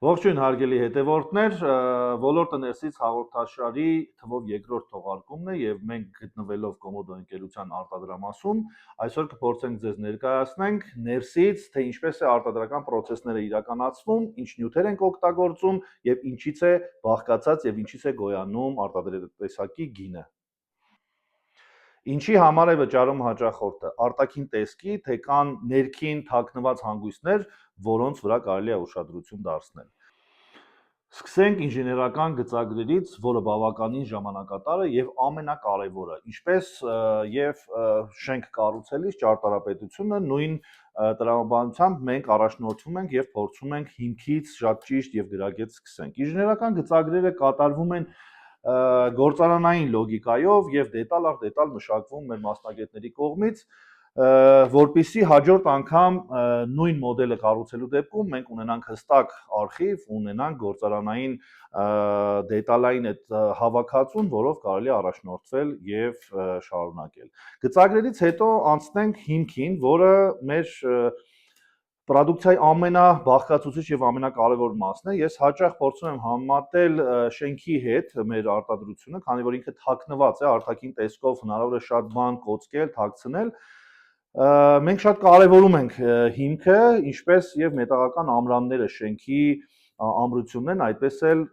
Ողջույն հարգելի հետևորդներ, ոլորտը ներսից հաղորդաշարի թվով երկրորդ թողարկումն է եւ մենք գտնվելով Կոմոդո ընկերության արտադրամասում, այսօր կփորձենք ձեզ ներկայացնենք ներսից, թե ինչպես է արտադրական process-ները իրականացվում, ինչ նյութեր ենք օգտագործում եւ ինչից է բաղկացած եւ ինչից է գոյանում արտադրատեսակի գինը։ Ինչի համար է վճարում հաճախորդը, արտաքին տեսքի, թե կան ներքին թաքնված հանգույցներ, որոնց վրա կարելի է ուշադրություն դարձնել։ Սկսենք ինժեներական գծագրերից, որը բավականին ժամանակատար է եւ ամենակարևորը, ինչպես եւ շենք կառուցելիս ճարտարապետությունը նույն տրամաբանությամբ մենք առաջնորդվում ենք եւ փորձում ենք հիմքից շատ ճիշտ եւ գրագետ սկսենք։ Ինժեներական գծագրերը կատարվում են գործարանային լոգիկայով եւ դետալ առ դետալ մշակվում մեր մասնագետների կողմից, որպիսի հաջորդ անգամ նույն մոդելը կառուցելու դեպքում մենք ունենանք հստակ արխիվ, ունենանք գործարանային դետալային այդ հավաքածուն, որով կարելի է առաջնորդվել եւ շարունակել։ Գծագրերից հետո անցնենք հիմքին, որը մեր Պրոդուկցիայի ամենաբաղկացուցիչ եւ ամենակարևոր մասն է։ Ես հաճախ փորձում եմ համեմատել շենքի հետ մեր արտադրությունը, քանի որ ինքը թաքնված է, արտաքին տեսքով հնարավոր է շատ բան կոծկել, թաքցնել։ Մենք շատ կարևորում ենք հիմքը, ինչպես եւ մետաղական ամրանները շենքի ամրություններն, այդպես էլ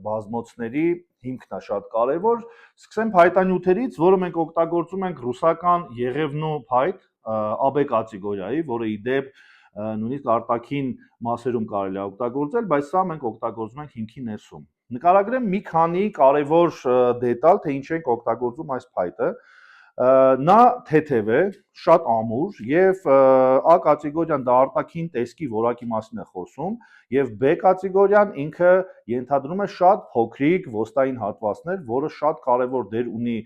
բազմոցների հիմքն է շատ կարևոր։ Սկսեմ փայտանյութերից, որը մենք օգտագործում ենք ռուսական եղևնու փայտ, AB կատեգորիայի, որը ի դեպ նույնիսկ արտաքին մասերում կարելի է օգտագործել, բայց սա մենք օգտագործում ենք հիմքի ներսում։ Նկարագրեմ մի քանի կարևոր դետալ, թե ինչ ենք օգտագործում այս փայտը։ Նա թեթև է, շատ ամուր եւ A կատեգորիան դա արտաքին տեսքի որակի մասին է խոսում եւ B կատեգորիան ինքը ենթադրում է շատ փոքրիկ ոստային հատվածներ, որը շատ կարևոր դեր ունի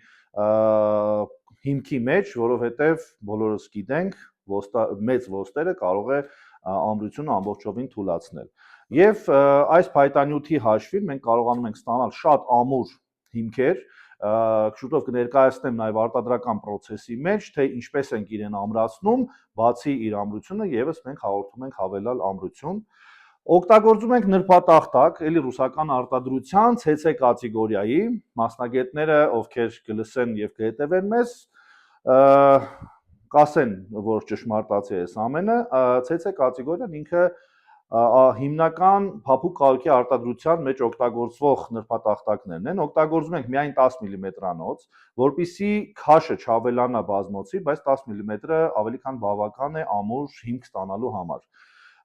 հիմքի մեջ, որովհետեւ բոլորս գիտենք, մեծ ոստերը կարող է ամրությունը ամբողջովին թուլացնել։ Եվ այս փայտանյութի հաշվին մենք կարողանում ենք ստանալ շատ ամուր հիմքեր, շուտով կներկայացնեմ նաև արտադրական process-ի մեջ, թե ինչպես ենք իրեն ամրացնում, բացի իր ամրությունը, եւս մենք հաղորդում ենք հավելյալ ամրություն։ Օգտագործում ենք նրբատախտակ, էլի ռուսական արտադրության CC կատեգորիայի, մասնագետները, ովքեր կլսեն եւ կհետևեն մեզ, կասեն, որ ճշմարտացի է այս ամենը, CC կատեգորիան ինքը հիմնական փափուկ կահույքի արտադրության մեջ օգտագործվող նրբատախտակներն են, օգտագործում ենք միայն 10 մմ-անոց, որպիսի քաշը չավելանա բազմոցի, բայց 10 մմ-ը ավելի քան բավական է ամուր հիմք ստանալու համար։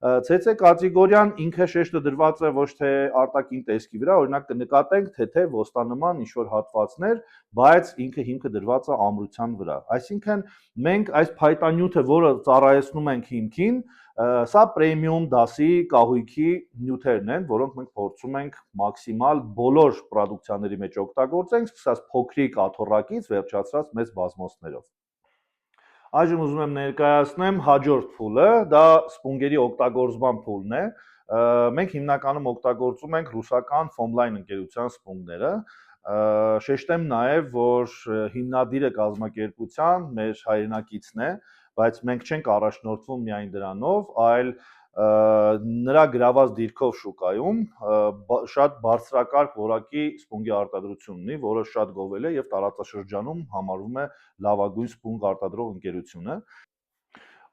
CC կատեգորիան ինքը շեշտը դրված է ոչ թե արտաքին տեսքի վրա, օրինակ կնկատենք թեթև ոստանման ինչ-որ հատվածներ, բայց ինքը հիմքը դրված է ամրության վրա։ Այսինքն մենք այս փայտանյութը, որը ծառայեցնում ենք հիմքին, սա պրեմիում դասի կահույքի նյութերն են, որոնք մենք փորձում ենք մաքսիմալ բոլոր պրոդուկցիաների մեջ օգտագործենք, սկսած փոքրիկ աթոռակից վերջացրած մեծ բազմոցներով։ Այժմ ուզում եմ ներկայացնեմ հաջորդ փուլը, դա սպունգերի օգտագործման փուլն է։ Մենք հիմնականում օգտագործում ենք ռուսական Fomline ընկերության սպունգները։ Շեշտեմ նաև, որ հիմնադիրը կազմակերպության մեր հայրենակիցն է, բայց մենք չենք առաջնորդվում միայն դրանով, այլ նրա գրաված դիրքով շուկայում շատ բարձրակարգ որակի սպունգի արտադրություն ունի, որը շատ գովել է եւ տարածաշրջանում համարվում է լավագույն սպունգ արտադրող ընկերությունը։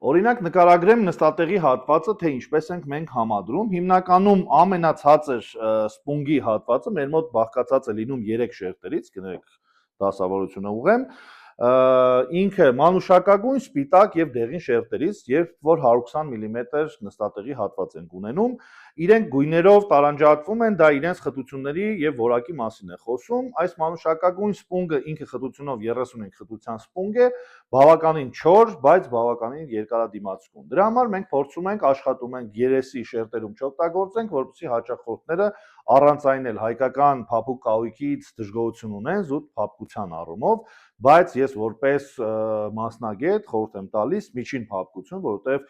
Օրինակ նկարագրեմ նստատեղի հատվածը, թե ինչպես ենք մենք համադրում։ Հիմնականում ամենացածր սպունգի հատվածը մեր մոտ բաղկացած է լինում 3 շերտերից, կներեք դասավորությունը ուղղեմ։ Ինքը մանուշակագույն, սպիտակ եւ դեղին շերտերից, երբ որ 120 մմ նստատեղի հատված ենք ունենում, իրենք գույներով տարանջատվում են, դա իրենց խտությունների եւ որակի մասին է խոսում։ Այս մանուշակագույն սպունգը ինքը խտությունով 35 խտության սպունգ է, բավականին չոր, բայց բավականին երկարադիմացկուն։ Դրա համար մենք փորձում ենք աշխատում ենք երեսի շերտերում չօգտագործենք, որպեսզի հաճախորդները առանց այն էլ հայկական փափուկ կահույքից դժգոհություն ունեն զուտ փափկության առումով, բայց ես որպես մասնագետ խորհուրդ եմ տալիս միջին փափկություն, որովհետև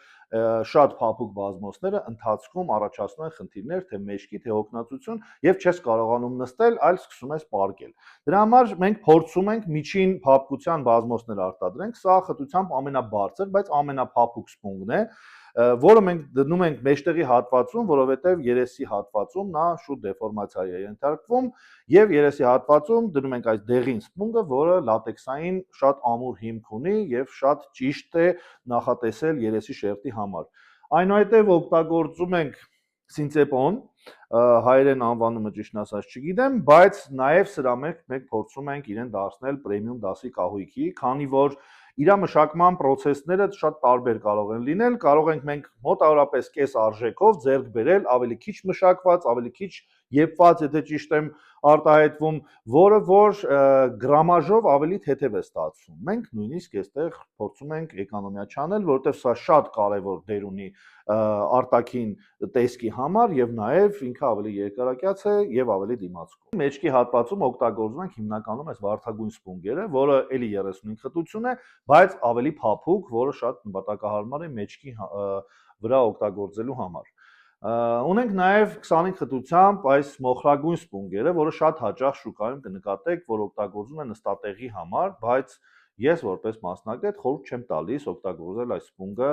շատ փափուկ բազմոցները ընթացքում առաջացնում են խնդիրներ, թե մեջքի, թե հոգնածություն եւ չես կարողանում նստել, այլ սկսում ես պառկել։ Դրա համար մենք փորձում ենք միջին փափկության բազմոցներ արտադրենք, սա խտությամբ ամենաբարձր, բայց ամենափափուկ սպունգն է։ որը մենք դնում ենք մեջտեղի հատվածում, որովհետև երեսի հատվածում նա շուտ դեֆորմացիայի է ենթարկվում եւ երեսի հատվածում դնում ենք այս դեղին սպունգը, որը լատեքսային շատ ամուր հիմք ունի եւ շատ ճիշտ է նախատեսել երեսի շերտի համար։ Այնուհետև օգտագործում ենք սինցեպոն, հայերեն անվանումը ճիշտն ասած չգիտեմ, բայց նաև սրա մենք փորձում ենք իրեն դարձնել պրեմիում դասի կահույքի, քանի որ իր մշակման process-ները շատ տարբեր կարող են լինել, կարող ենք մենք մոտավորապես կես արժեքով ձեռք բերել ավելի քիչ մշակված, ավելի քիչ եփված, եթե ճիշտ եմ արտահայտվում, որը որ գրամաժով ավելի թեթև է ստացվում։ Մենք նույնիսկ այստեղ փորձում ենք էկոնոմիա չանել, որովհետև սա շատ կարևոր դեր ունի արտաքին տեսքի համար եւ նաեւ ինքը ավելի երկարակյաց է եւ ավելի դիմացկուն։ Մեջքի հատվածում օգտագործում ենք հիմնականում այս վարդագույն սպունգերը, որը էլի 35 խտություն է, բայց ավելի փափուկ, որը շատ նպատակահարմար է մեջքի վրա օգտագործելու համար։ Ունենք նաև 25 խտությամբ այս մոխրագույն սպունգերը, որը շատ հաճախ շուկայում կնկատեք, որ օգտագործում են նստատեղի համար, բայց ես որպես մասնագետ խորհուրդ չեմ տալիս օգտագործել այս սպունգը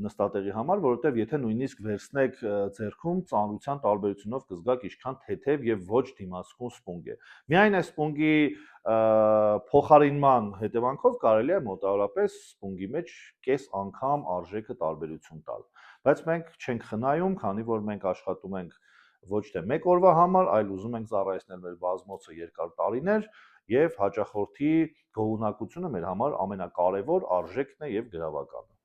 նստատեղի համար, որովհետև եթե նույնիսկ վերցնեք ձեռքում ծանրության տարբերությունով կզգաք ինչքան թեթև եւ ոչ դիմացկուն սպունգ է։ Միայն այս սպունգի փոխարինման հետևանքով կարելի է մոտավորապես սպունգի մեջ կես անգամ արժեքը տարբերություն տալ։ Բայց մենք չենք խնայում, քանի որ մենք աշխատում ենք ոչ թե մեկ օրվա համար, այլ ուզում ենք ծառայեցնել մեր բազմոցը երկար տարիներ եւ հաճախորդի գոհունակությունը մեր համար ամենակարևոր արժեքն է եւ գրավականը։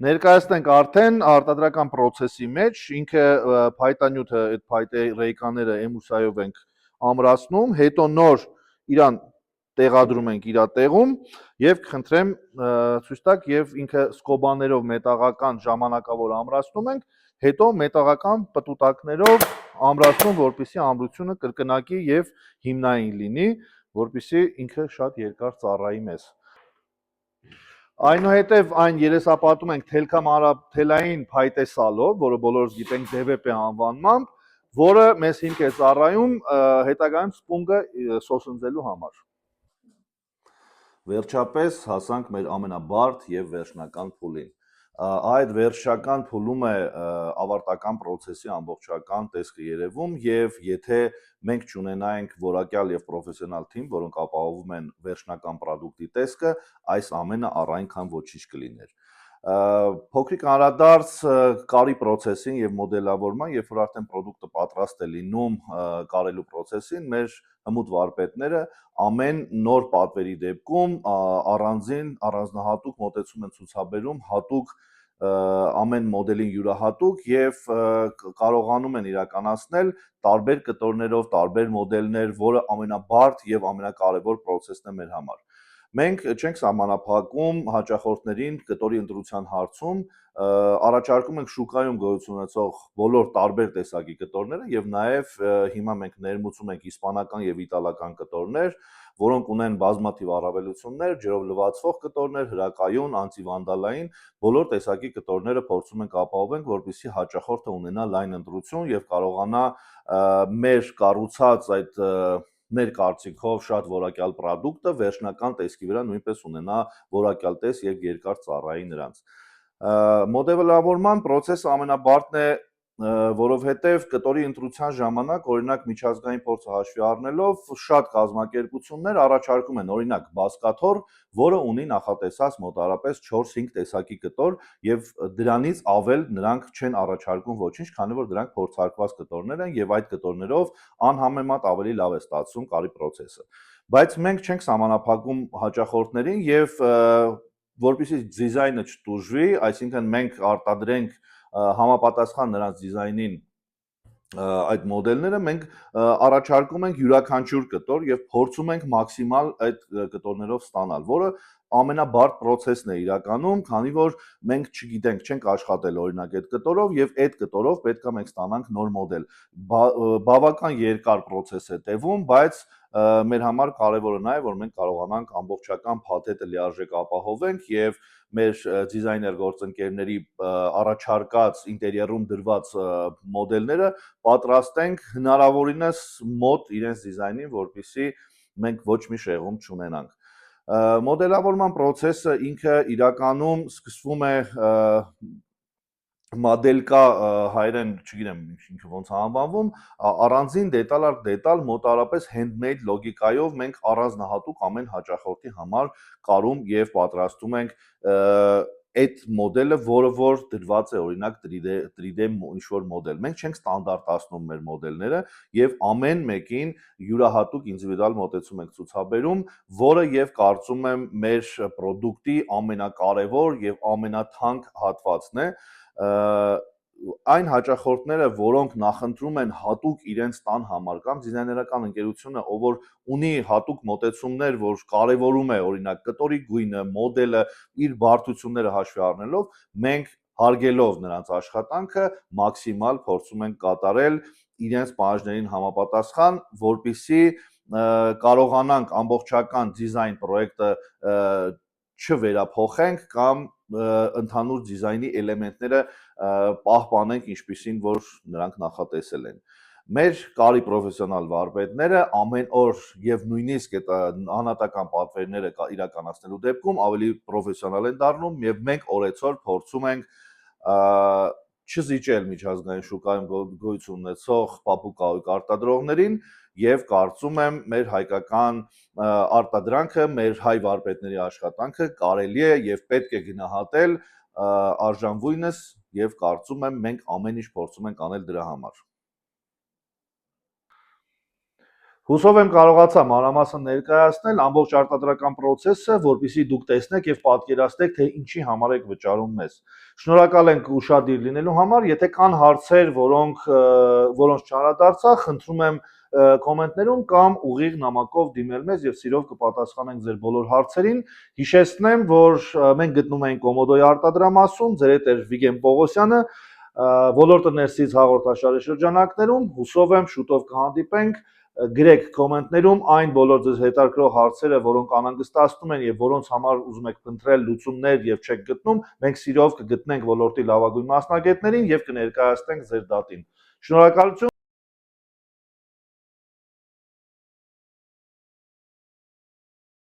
Ներկայացնենք արդեն արտադրական process-ի մեջ, ինքը փայտանյութը, այդ փայտե ռեյկաները էմուլսիայով ենք ամրացնում, հետո նոր իրան տեղադրում ենք իր տեղում եւ կխնդրեմ ցույց տաք եւ ինքը սկոբաներով մետաղական ժամանակավոր ամրացնում ենք, հետո մետաղական պտուտակներով ամրացնում, որպեսզի ամրությունը կրկնակի եւ հիմնային լինի, որպեսզի ինքը շատ երկար ծառայի մեզ։ Այնուհետև այն երեսապատում ենք թելքամարաբթելային փայտե սալով, որը բոլորս գիտենք DVP անվանմամբ, որը մեզ հիմք է ծառայում հետագայում սպունգը սոսնձելու համար։ Վերջապես հասանք մեր ամենաբարդ եւ վերջնական փուլին։ Այդ վերջական փուլում է ավարտական process-ի ամբողջական տեսքը երևում եւ եթե մենք չունենայինք որակյալ եւ պրոֆեսիոնալ թիմ, որոնք ապահովում են վերջնական product-ի տեսքը, այս ամենը առայնքան ոչինչ կլիներ։ Փոքրիկ անդրադարձ կարի process-ին եւ մոդելավորման, երբ որ արդեն product-ը պատրաստ է լինում կարելու process-ին, մեր հմուտ վարպետները ամեն նոր պատվերի դեպքում առանձնահատուկ մոտեցում են ցուցաբերում, հատուկ ամեն մոդելին յուրահատուկ եւ կարողանում են իրականացնել տարբեր կտորներով, տարբեր մոդելներ, որը ամենաբարդ եւ ամենակարևոր process-ն է մեր համար։ Մենք չենք սահմանափակում հաճախորդներին կտորի ընտրության հարցում, առաջարկում ենք շուկայում գոյություն ունեցող բոլոր տարբեր տեսակի կտորները եւ նաեւ հիմա մենք ներմուծում ենք իսպանական եւ իտալական կտորներ, որոնք ունեն բազմաթիվ առավելություններ, ջրով լվացվող կտորներ, հրակայուն, անտիվանդալային, բոլոր տեսակի կտորները փորձում ենք ապահովենք, որպեսզի հաճախորդը ունենա լայն ընտրություն եւ կարողանա մեր կառուցած այդ մեր կարծիքով շատ որակյալ product-ը վերջնական տեսքի վրա նույնպես ունենա որակյալ տես եւ երկար ծառայի նրանց։ Մոդելավորման process-ը ամենաբարդն է, որովհետեւ կտորի ընտրության ժամանակ օրինակ միջազգային փորձը հաշվի առնելով շատ կազմակերպություններ առաջարկում են օրինակ բասկաթոռ, որը ունի նախատեսած մոտավորապես 4-5 տեսակի կտոր եւ դրանից ավել նրանք չեն առաջարկում ոչինչ, քանի որ դրանք փորձարկված կտորներ են եւ այդ կտորներով անհամեմատ ավելի լավ է ստացվում կարի process-ը։ Բայց մենք չենք սահմանափակում հաճախորդներին եւ որպեսզի դիզայնը չտուժվի, այսինքն մենք արտադրենք համապատասխան նրանց դիզայնին այդ մոդելները մենք առաջարկում ենք յուրաքանչյուր կտոր եւ փորձում ենք մաքսիմալ այդ կտորներով ստանալ, որը ամենաբարդ process-ն է իրականում, քանի որ մենք չգիտենք, չենք աշխատել օրինակ այդ կտորով եւ այդ կտորով պետք է մենք ստանանք նոր մոդել։ Բավական երկար process է տևում, բայց մեր համար կարևորը նա է, որ մենք կարողանանք ամբողջական փաթեթը լիարժեք ապահովենք եւ մեր դիզայներ գործընկերների առաջարկած ինտերիերում դրված մոդելները պատրաստենք հնարավորինս մոտ իրենց դիզայնին, որպեսզի մենք ոչ մի շեղում չունենանք։ Մոդելավորման process-ը ինքը իրականում սկսվում է մոդելկա հայերեն, չգիտեմ ինքը ոնց է անվանվում, առանձին դետալ առ դետալ մոտարապես handmade լոգիկայով մենք առանձնահատուկ ամեն հաճախորդի համար կարում եւ պատրաստում ենք այդ մոդելը, որը որ դրված է օրինակ 3D ինչ-որ մոդել։ Մենք չենք ստանդարտացնում մեր մոդելները եւ ամեն մեկին յուրահատուկ ինդիվիդուալ մոտեցում ենք ցուցաբերում, որը եւ կարծում եմ մեր product-ի ամենակարևոր եւ ամենաթանկ հատվածն է։ Այն հաճախորդները, որոնք նախընտրում են հատուկ իրենց տան համար կամ դիզայներական ընկերությունը, ով որ ունի հատուկ մոտեցումներ, որ կարևորում է օրինակ կտորի գույնը, մոդելը, իր բարդությունները հաշվի առնելով, մենք հարգելով նրանց աշխատանքը մաքսիմալ փորձում ենք կատարել իրենց պահանջներին համապատասխան, որպեսզի կարողանանք ամբողջական դիզայն պրոյեկտը չվերափոխենք կամ ընդհանուր դիզայնի էլեմենտները պահպանենք ինչպիսին որ նրանք նախատեսել են։ Մեր կարի պրոֆեսիոնալ վարպետները ամեն օր եւ նույնիսկ այդ անհատական պատվերները իրականացնելու դեպքում ավելի պրոֆեսիոնալ են դառնում եւ մենք օրեցօր փորձում ենք չզիջել միջազգային շուկայում գոյություն ունեցող փափուկ արտադրողներին եւ կարծում եմ մեր հայկական արտադրանքը, մեր հայ վարպետների աշխատանքը կարելի է եւ պետք է գնահատել արժանվույնս եւ կարծում եմ մենք ամեն ինչ փորձում ենք անել դրա համար։ Հուսով եմ կարողացա մանրամասն ներկայացնել ամբողջ արտադրական process-ը, որպեսզի դուք տեսնեք եւ պատկերացնեք, թե ինչի համար եք վճարում մեզ։ Շնորհակալ ենք ուշադիր լինելու համար, եթե կան հարցեր, որոնց չանդրադարձա, խնդրում եմ կոմենտներում կամ ուղիղ նամակով դիմել մեզ եւ սիրով կպատասխանենք ձեր բոլոր հարցերին։ Հիշեցնեմ, որ մենք գտնվում ենք Կոմոդոյի արտադրամասում, ձեր հետ է Վիգեն Պողոսյանը, ոլորտը ներսից հաղորդաշարի շրջանակներում, հուսով եմ շուտով կհանդիպենք, գրեք կոմենտներում այն բոլոր ձեզ հետաքրքրող հարցերը, որոնք անհանգստացնում են եւ որոնց համար ուզում եք փնտրել լուծումներ եւ չեք գտնում, մենք սիրով կգտնենք ոլորտի լավագույն մասնագետներին եւ կներկայացնենք ձեր դատին։ Շնորհակալություն